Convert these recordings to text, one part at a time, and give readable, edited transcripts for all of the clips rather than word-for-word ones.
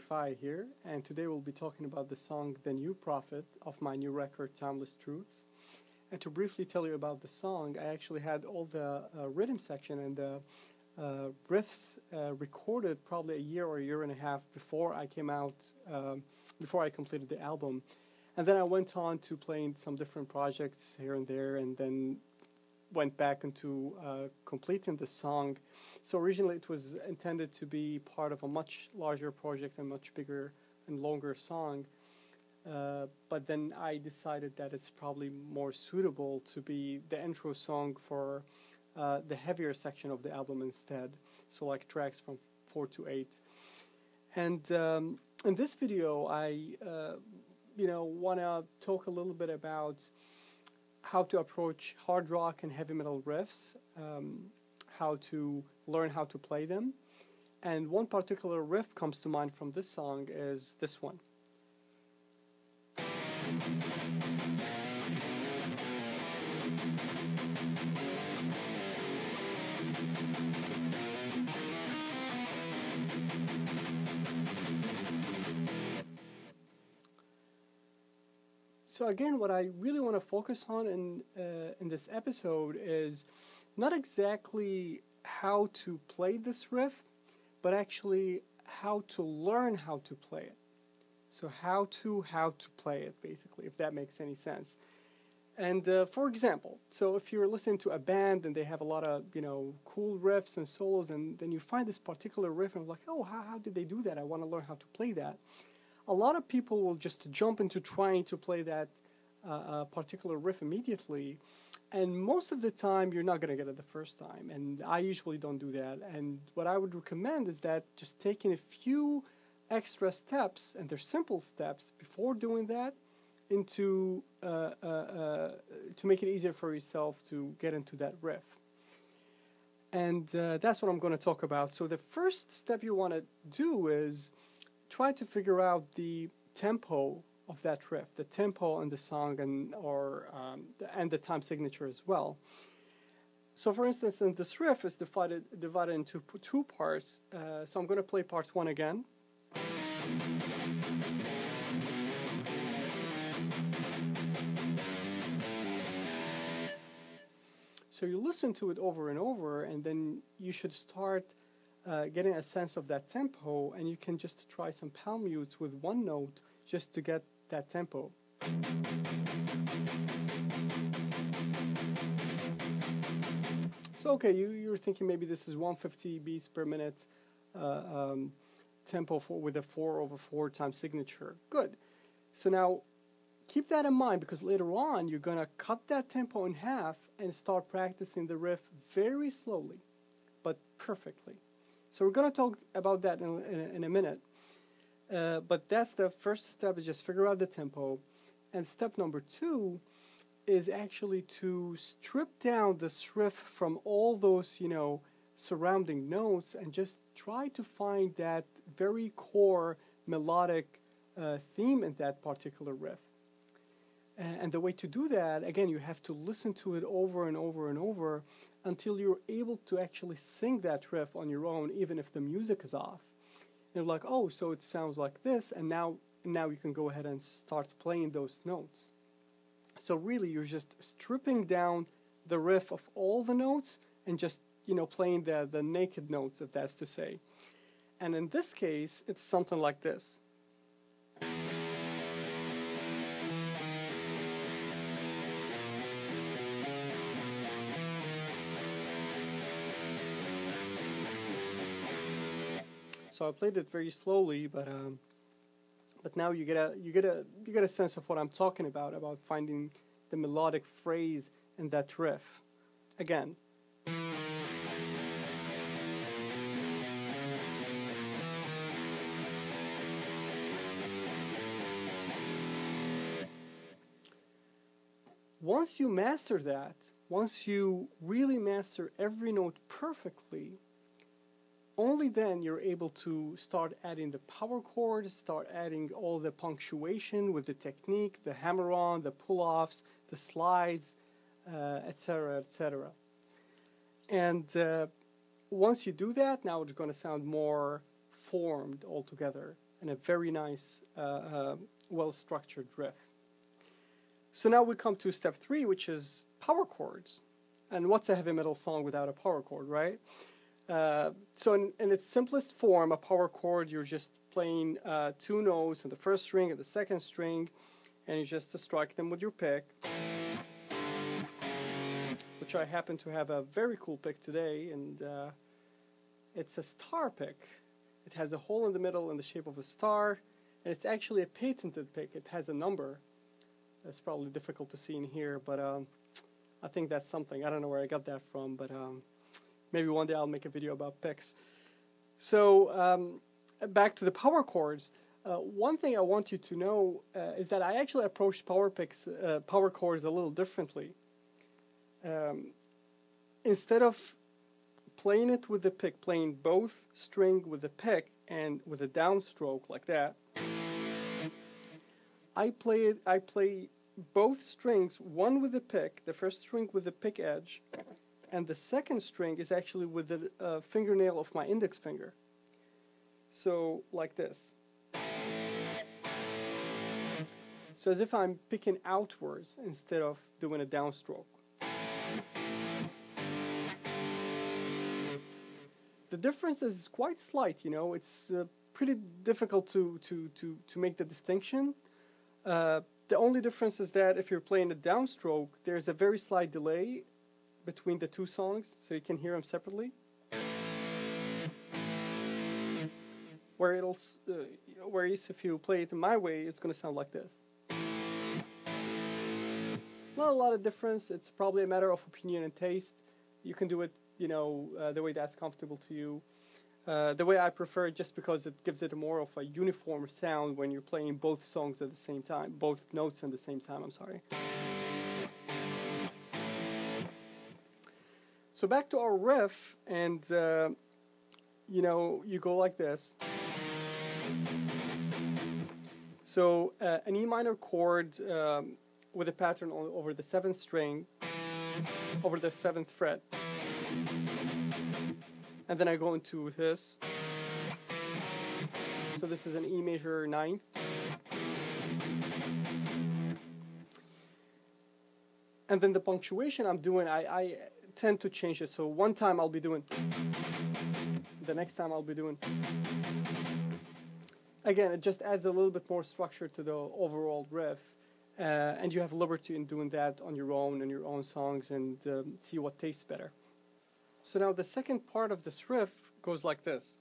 Rifai here, and today we'll be talking about the song The New Prophet of my new record, Timeless Truths. And to briefly tell you about the song, I actually had all the rhythm section and the riffs recorded probably a year or a year and a half before I came out, before I completed the album. And then I went on to playing some different projects here and there, and then went back into completing the song. So originally it was intended to be part of a much larger project and much bigger and longer song. But then I decided that it's probably more suitable to be the intro song for the heavier section of the album instead. So like tracks from 4 to 8. And in this video, I want to talk a little bit about how to approach hard rock and heavy metal riffs, how to learn how to play them. And one particular riff comes to mind from this song is this one. So again, what I really want to focus on in this episode is not exactly how to play this riff, but actually how to learn how to play it. So how to play it, basically, if that makes any sense. And for example, so if you're listening to a band and they have a lot of cool riffs and solos, and then you find this particular riff and like, oh, how did they do that? I want to learn how to play that. A lot of people will just jump into trying to play that particular riff immediately, and most of the time you're not going to get it the first time, and I usually don't do that. And what I would recommend is that just taking a few extra steps, and they're simple steps, before doing that into to make it easier for yourself to get into that riff. And that's what I'm going to talk about. So the first step you want to do is try to figure out the tempo of that riff, the tempo in the song, and the time signature as well. So for instance, in this riff is divided into two parts. So I'm going to play part 1 again. So you listen to it over and over, and then you should start getting a sense of that tempo, and you can just try some palm mutes with one note just to get that tempo. So okay, you're thinking maybe this is 150 beats per minute tempo with a 4/4 time signature. Good. So now keep that in mind, because later on you're going to cut that tempo in half and start practicing the riff very slowly, but perfectly. So we're going to talk about that in a minute. But that's the first step, is just figure out the tempo. And step number 2 is actually to strip down this riff from all those, surrounding notes, and just try to find that very core melodic theme in that particular riff. And the way to do that, again, you have to listen to it over and over and over until you're able to actually sing that riff on your own, even if the music is off. And you're like, oh, so it sounds like this, and now you can go ahead and start playing those notes. So really, you're just stripping down the riff of all the notes and just, playing the naked notes, if that's to say. And in this case, it's something like this. So I played it very slowly, but now you get a sense of what I'm talking about finding the melodic phrase in that riff. Again. Once you master that, once you really master every note perfectly, only then you're able to start adding the power chords, start adding all the punctuation with the technique, the hammer-on, the pull-offs, the slides, etc., etc. And once you do that, now it's going to sound more formed altogether. and a very nice, well-structured riff. So now we come to step 3, which is power chords. And what's a heavy metal song without a power chord, right? So in its simplest form, a power chord, you're just playing 2 notes on the first string and the second string, and you just strike them with your pick, which I happen to have a very cool pick today, and it's a star pick. It has a hole in the middle in the shape of a star, and it's actually a patented pick. It has a number. It's probably difficult to see in here, but I think that's something. I don't know where I got that from, but maybe one day I'll make a video about picks. So back to the power chords. One thing I want you to know is that I actually approached power chords a little differently. Instead of playing it with the pick, playing both string with the pick and with a downstroke like that, I play both strings, one with the pick, the first string with the pick edge, and the second string is actually with the fingernail of my index finger. So like this. So as if I'm picking outwards instead of doing a downstroke. The difference is quite slight, you know. It's pretty difficult to make the distinction. The only difference is that if you're playing a downstroke, there's a very slight delay between the 2 songs, so you can hear them separately. Whereas if you play it in my way, it's going to sound like this. Not a lot of difference. It's probably a matter of opinion and taste. You can do it, you know, the way that's comfortable to you. The way I prefer it, just because it gives it more of a uniform sound when you're playing both songs at the same time, both notes at the same time, I'm sorry. So back to our riff, and you know, you go like this. So an E minor chord with a pattern over the 7th string, over the 7th fret. And then I go into this. So this is an E major 9th. And then the punctuation I'm doing, I tend to change it. So one time I'll be doing, the next time I'll be doing. Again, it just adds a little bit more structure to the overall riff. And you have liberty in doing that on your own songs, and see what tastes better. So now the second part of this riff goes like this.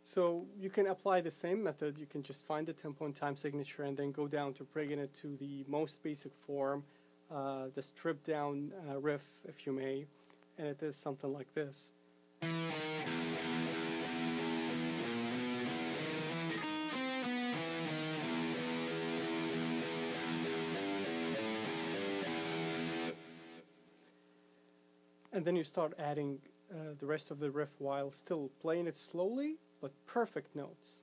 So you can apply the same method. You can just find the tempo and time signature and then go down to bringing it to the most basic form, the stripped down riff, if you may, and it is something like this. And then you start adding the rest of the riff while still playing it slowly, but perfect notes.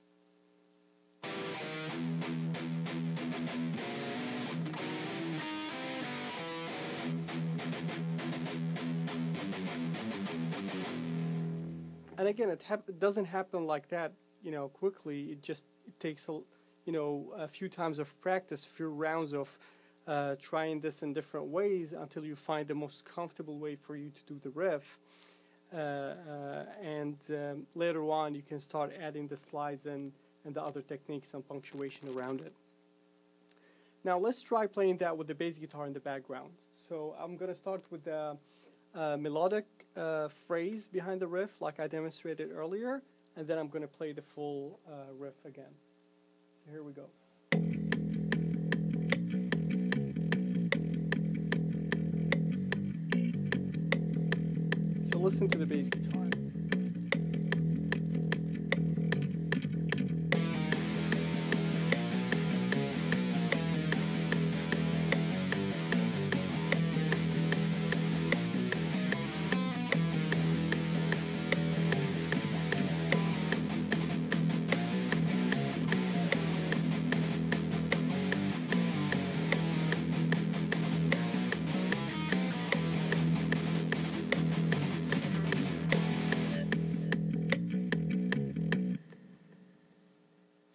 And again, it doesn't happen like that, you know, quickly. It takes a few times of practice, a few rounds of trying this in different ways until you find the most comfortable way for you to do the riff. And later on, you can start adding the slides and the other techniques and punctuation around it. Now, let's try playing that with the bass guitar in the background. So I'm going to start with the melodic phrase behind the riff, like I demonstrated earlier, and then I'm going to play the full riff again. So here we go. So listen to the bass guitar.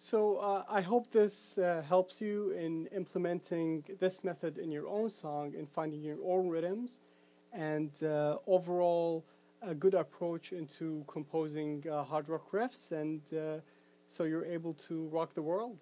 So I hope this helps you in implementing this method in your own song and finding your own rhythms, and overall a good approach into composing hard rock riffs, and so you're able to rock the world.